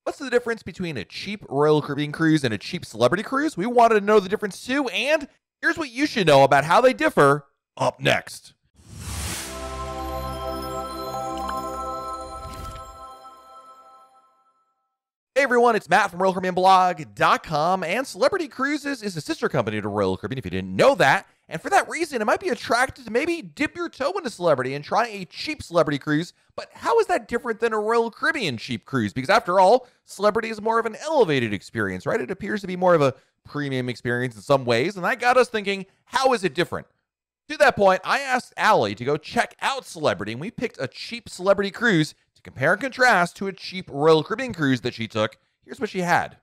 What's the difference between a cheap Royal Caribbean cruise and a cheap celebrity cruise? We wanted to know the difference too, and here's what you should know about how they differ up next. Hey everyone, it's Matt from RoyalCaribbeanBlog.com, and Celebrity Cruises is a sister company to Royal Caribbean if you didn't know that. And for that reason, it might be attractive to maybe dip your toe into celebrity and try a cheap celebrity cruise. But how is that different than a Royal Caribbean cheap cruise? Because after all, celebrity is more of an elevated experience, right? It appears to be more of a premium experience in some ways, and that got us thinking, how is it different? To that point, I asked Allie to go check out Celebrity, and we picked a cheap celebrity cruise to compare and contrast to a cheap Royal Caribbean cruise that she took. Here's what she had.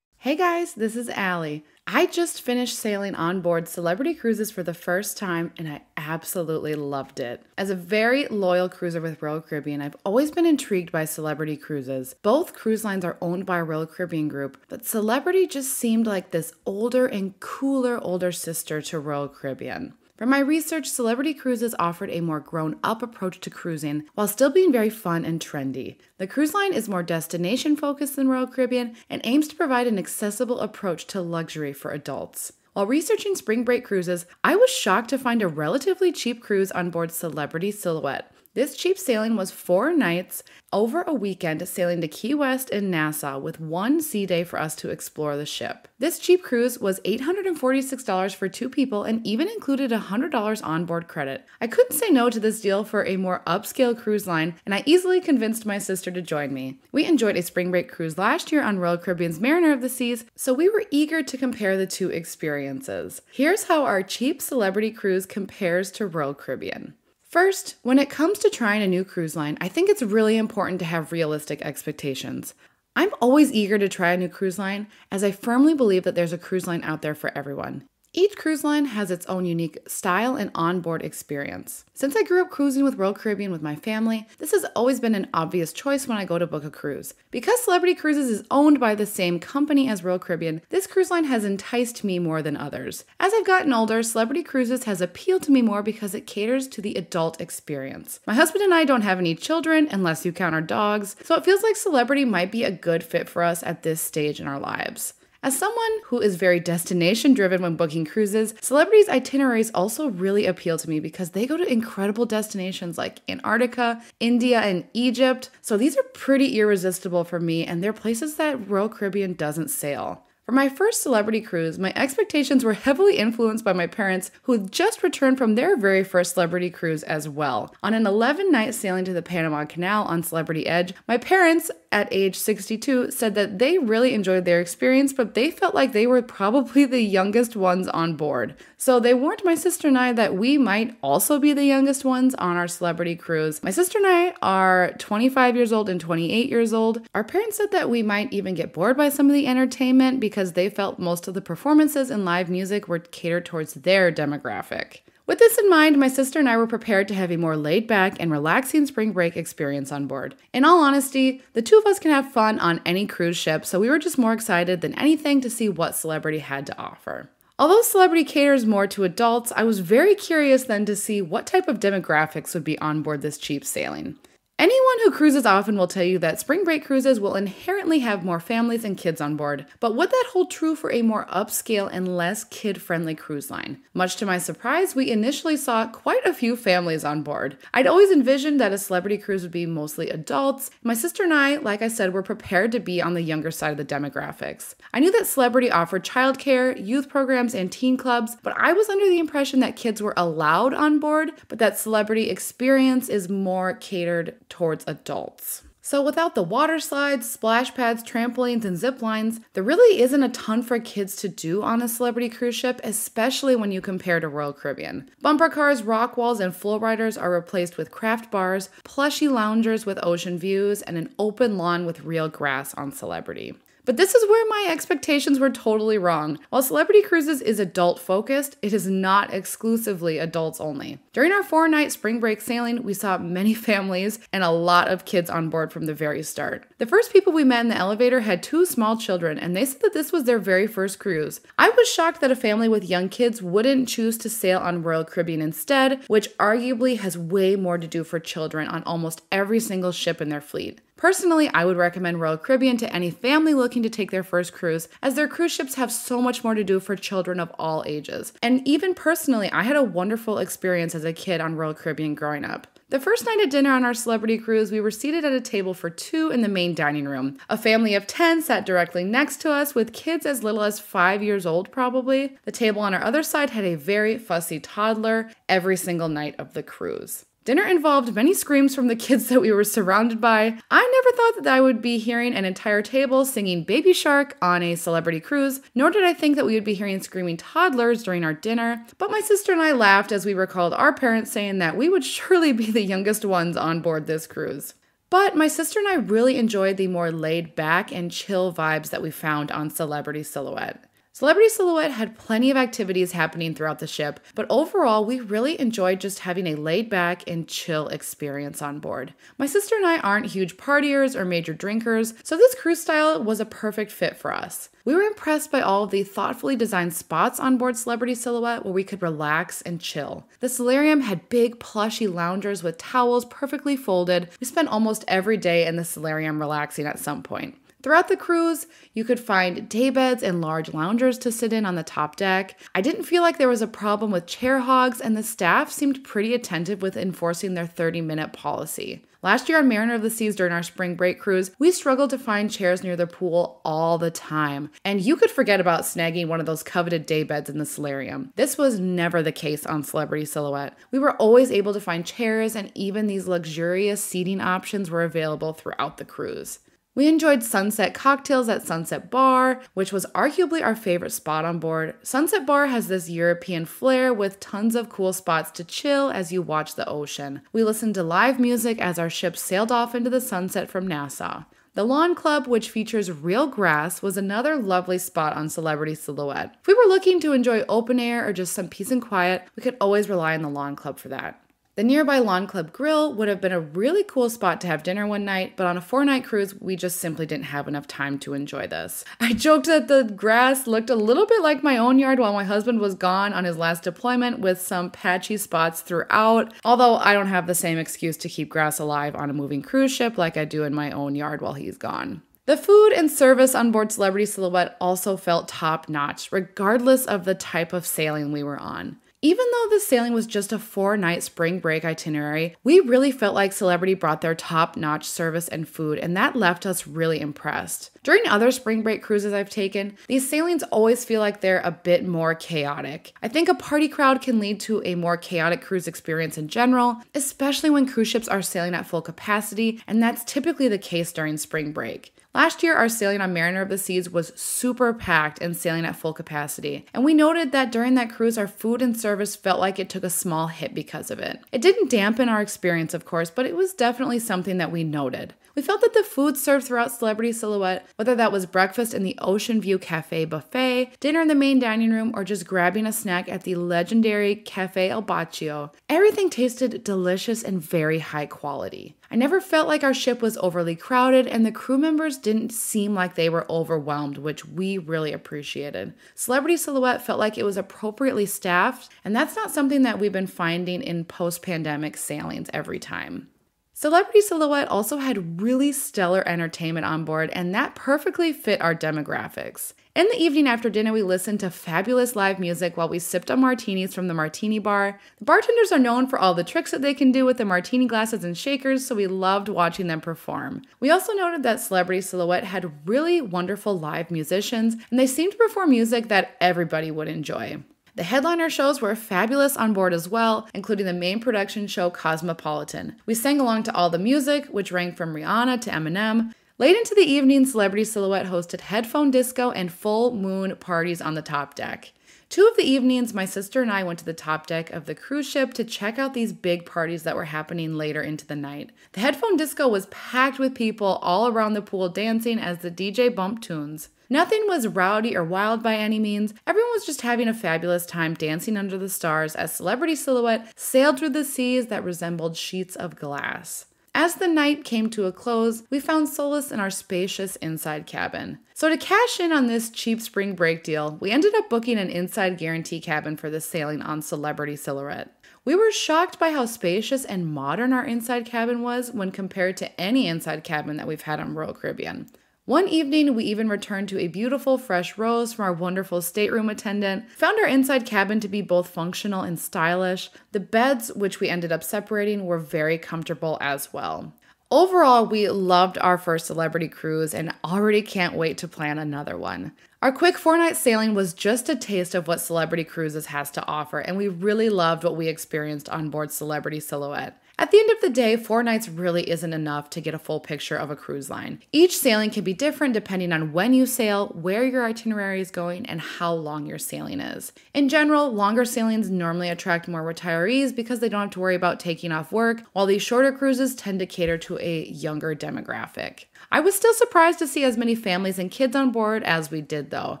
Hey guys, this is Allie. I just finished sailing on board Celebrity Cruises for the first time, and I absolutely loved it. As a very loyal cruiser with Royal Caribbean, I've always been intrigued by Celebrity Cruises. Both cruise lines are owned by a Royal Caribbean group, but Celebrity just seemed like this older and cooler older sister to Royal Caribbean. From my research, Celebrity Cruises offered a more grown-up approach to cruising while still being very fun and trendy. The cruise line is more destination-focused than Royal Caribbean and aims to provide an accessible approach to luxury for adults. While researching spring break cruises, I was shocked to find a relatively cheap cruise on board Celebrity Silhouette. This cheap sailing was 4 nights over a weekend, sailing to Key West and Nassau with 1 sea day for us to explore the ship. This cheap cruise was $846 for 2 people and even included $100 onboard credit. I couldn't say no to this deal for a more upscale cruise line, and I easily convinced my sister to join me. We enjoyed a spring break cruise last year on Royal Caribbean's Mariner of the Seas, so we were eager to compare the two experiences. Here's how our cheap celebrity cruise compares to Royal Caribbean. First, when it comes to trying a new cruise line, I think it's really important to have realistic expectations. I'm always eager to try a new cruise line, as I firmly believe that there's a cruise line out there for everyone. Each cruise line has its own unique style and onboard experience. Since I grew up cruising with Royal Caribbean with my family, this has always been an obvious choice when I go to book a cruise. Because Celebrity Cruises is owned by the same company as Royal Caribbean, this cruise line has enticed me more than others. As I've gotten older, Celebrity Cruises has appealed to me more because it caters to the adult experience. My husband and I don't have any children, unless you count our dogs, so it feels like Celebrity might be a good fit for us at this stage in our lives. As someone who is very destination-driven when booking cruises, Celebrity's itineraries also really appeal to me because they go to incredible destinations like Antarctica, India, and Egypt. So these are pretty irresistible for me, and they're places that Royal Caribbean doesn't sail. For my first Celebrity cruise, my expectations were heavily influenced by my parents, who had just returned from their very first Celebrity cruise as well. On an 11-night sailing to the Panama Canal on Celebrity Edge, my parents, at age 62, said that they really enjoyed their experience, but they felt like they were probably the youngest ones on board. So they warned my sister and I that we might also be the youngest ones on our Celebrity cruise. My sister and I are 25 years old and 28 years old. Our parents said that we might even get bored by some of the entertainment because they felt most of the performances and live music were catered towards their demographic. With this in mind, my sister and I were prepared to have a more laid-back and relaxing spring break experience on board. In all honesty, the two of us can have fun on any cruise ship, so we were just more excited than anything to see what Celebrity had to offer. Although Celebrity caters more to adults, I was very curious then to see what type of demographics would be on board this cheap sailing. Anyone who cruises often will tell you that spring break cruises will inherently have more families and kids on board, but would that hold true for a more upscale and less kid-friendly cruise line? Much to my surprise, we initially saw quite a few families on board. I'd always envisioned that a Celebrity cruise would be mostly adults. My sister and I, like I said, were prepared to be on the younger side of the demographics. I knew that Celebrity offered childcare, youth programs, and teen clubs, but I was under the impression that kids were allowed on board, but that Celebrity experience is more catered towards adults. So without the water slides, splash pads, trampolines, and zip lines, there really isn't a ton for kids to do on a Celebrity cruise ship, especially when you compare to Royal Caribbean. Bumper cars, rock walls, and flow riders are replaced with craft bars, plushy loungers with ocean views, and an open lawn with real grass on Celebrity. But this is where my expectations were totally wrong. While Celebrity Cruises is adult focused, it is not exclusively adults only. During our 4-night spring break sailing, we saw many families and a lot of kids on board from the very start. The first people we met in the elevator had 2 small children, and they said that this was their very first cruise. I was shocked that a family with young kids wouldn't choose to sail on Royal Caribbean instead, which arguably has way more to do for children on almost every single ship in their fleet. Personally, I would recommend Royal Caribbean to any family looking to take their first cruise, as their cruise ships have so much more to do for children of all ages. And even personally, I had a wonderful experience as a kid on Royal Caribbean growing up. The first night at dinner on our Celebrity Cruise, we were seated at a table for 2 in the main dining room. A family of 10 sat directly next to us with kids as little as 5 years old probably. The table on our other side had a very fussy toddler every single night of the cruise. Dinner involved many screams from the kids that we were surrounded by. I never thought that I would be hearing an entire table singing Baby Shark on a Celebrity Cruise, nor did I think that we would be hearing screaming toddlers during our dinner, but my sister and I laughed as we recalled our parents saying that we would surely be the youngest ones on board this cruise. But my sister and I really enjoyed the more laid back and chill vibes that we found on Celebrity Silhouette. Celebrity Silhouette had plenty of activities happening throughout the ship, but overall, we really enjoyed just having a laid-back and chill experience on board. My sister and I aren't huge partiers or major drinkers, so this cruise style was a perfect fit for us. We were impressed by all of the thoughtfully designed spots on board Celebrity Silhouette where we could relax and chill. The solarium had big, plushy loungers with towels perfectly folded. We spent almost every day in the solarium relaxing at some point. Throughout the cruise, you could find daybeds and large loungers to sit in on the top deck. I didn't feel like there was a problem with chair hogs, and the staff seemed pretty attentive with enforcing their 30-minute policy. Last year on Mariner of the Seas during our spring break cruise, we struggled to find chairs near the pool all the time, and you could forget about snagging one of those coveted daybeds in the solarium. This was never the case on Celebrity Silhouette. We were always able to find chairs, and even these luxurious seating options were available throughout the cruise. We enjoyed sunset cocktails at Sunset Bar, which was arguably our favorite spot on board. Sunset Bar has this European flair with tons of cool spots to chill as you watch the ocean. We listened to live music as our ship sailed off into the sunset from Nassau. The Lawn Club, which features real grass, was another lovely spot on Celebrity Silhouette. If we were looking to enjoy open air or just some peace and quiet, we could always rely on the Lawn Club for that. The nearby Lawn Club Grill would have been a really cool spot to have dinner one night, but on a 4-night cruise, we just simply didn't have enough time to enjoy this. I joked that the grass looked a little bit like my own yard while my husband was gone on his last deployment, with some patchy spots throughout, although I don't have the same excuse to keep grass alive on a moving cruise ship like I do in my own yard while he's gone. The food and service on board Celebrity Silhouette also felt top-notch, regardless of the type of sailing we were on. Even though the sailing was just a 4-night spring break itinerary, we really felt like Celebrity brought their top-notch service and food, and that left us really impressed. During other spring break cruises I've taken, these sailings always feel like they're a bit more chaotic. I think a party crowd can lead to a more chaotic cruise experience in general, especially when cruise ships are sailing at full capacity, and that's typically the case during spring break. Last year, our sailing on Mariner of the Seas was super packed and sailing at full capacity, and we noted that during that cruise, our food and service felt like it took a small hit because of it. It didn't dampen our experience, of course, but it was definitely something that we noted. We felt that the food served throughout Celebrity Silhouette, whether that was breakfast in the Ocean View Cafe buffet, dinner in the main dining room, or just grabbing a snack at the legendary Cafe El Baccio, everything tasted delicious and very high quality. I never felt like our ship was overly crowded, and the crew members didn't seem like they were overwhelmed, which we really appreciated. Celebrity Silhouette felt like it was appropriately staffed, and that's not something that we've been finding in post-pandemic sailings every time. Celebrity Silhouette also had really stellar entertainment on board, and that perfectly fit our demographics. In the evening after dinner, we listened to fabulous live music while we sipped on martinis from the Martini Bar. The bartenders are known for all the tricks that they can do with the martini glasses and shakers, so we loved watching them perform. We also noted that Celebrity Silhouette had really wonderful live musicians, and they seemed to perform music that everybody would enjoy. The headliner shows were fabulous on board as well, including the main production show Cosmopolitan. We sang along to all the music, which ranged from Rihanna to Eminem. Late into the evening, Celebrity Silhouette hosted headphone disco and full moon parties on the top deck. 2 of the evenings, my sister and I went to the top deck of the cruise ship to check out these big parties that were happening later into the night. The headphone disco was packed with people all around the pool dancing as the DJ bumped tunes. Nothing was rowdy or wild by any means. Everyone was just having a fabulous time dancing under the stars as Celebrity Silhouette sailed through the seas that resembled sheets of glass. As the night came to a close, we found solace in our spacious inside cabin. So to cash in on this cheap spring break deal, we ended up booking an inside guarantee cabin for the sailing on Celebrity Silhouette. We were shocked by how spacious and modern our inside cabin was when compared to any inside cabin that we've had on Royal Caribbean. One evening, we even returned to a beautiful fresh rose from our wonderful stateroom attendant, found our inside cabin to be both functional and stylish. The beds, which we ended up separating, were very comfortable as well. Overall, we loved our first celebrity cruise and already can't wait to plan another one. Our quick 4-night sailing was just a taste of what Celebrity Cruises has to offer, and we really loved what we experienced on board Celebrity Silhouette. At the end of the day, 4 nights really isn't enough to get a full picture of a cruise line. Each sailing can be different depending on when you sail, where your itinerary is going, and how long your sailing is. In general, longer sailings normally attract more retirees because they don't have to worry about taking off work, while these shorter cruises tend to cater to a younger demographic. I was still surprised to see as many families and kids on board as we did though.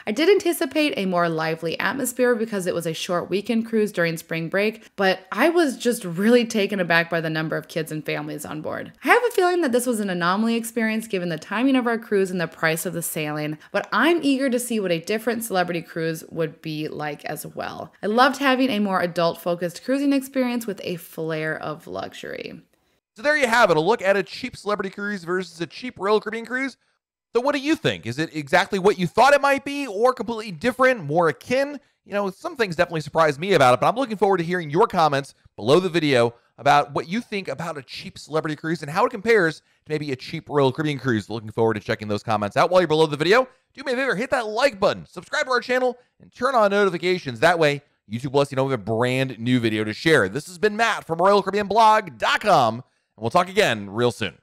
I did anticipate a more lively atmosphere because it was a short weekend cruise during spring break, but I was just really taken aback by the number of kids and families on board. I have a feeling that this was an anomaly experience given the timing of our cruise and the price of the sailing, but I'm eager to see what a different celebrity cruise would be like as well. I loved having a more adult-focused cruising experience with a flair of luxury. So there you have it, a look at a cheap celebrity cruise versus a cheap Royal Caribbean cruise. So what do you think? Is it exactly what you thought it might be or completely different, more akin? You know, some things definitely surprised me about it, but I'm looking forward to hearing your comments below the video about what you think about a cheap celebrity cruise and how it compares to maybe a cheap Royal Caribbean cruise. Looking forward to checking those comments out. While you're below the video, do me a favor, hit that like button, subscribe to our channel, and turn on notifications. That way, YouTube will let you know we have a brand new video to share. This has been Matt from RoyalCaribbeanBlog.com. And we'll talk again real soon.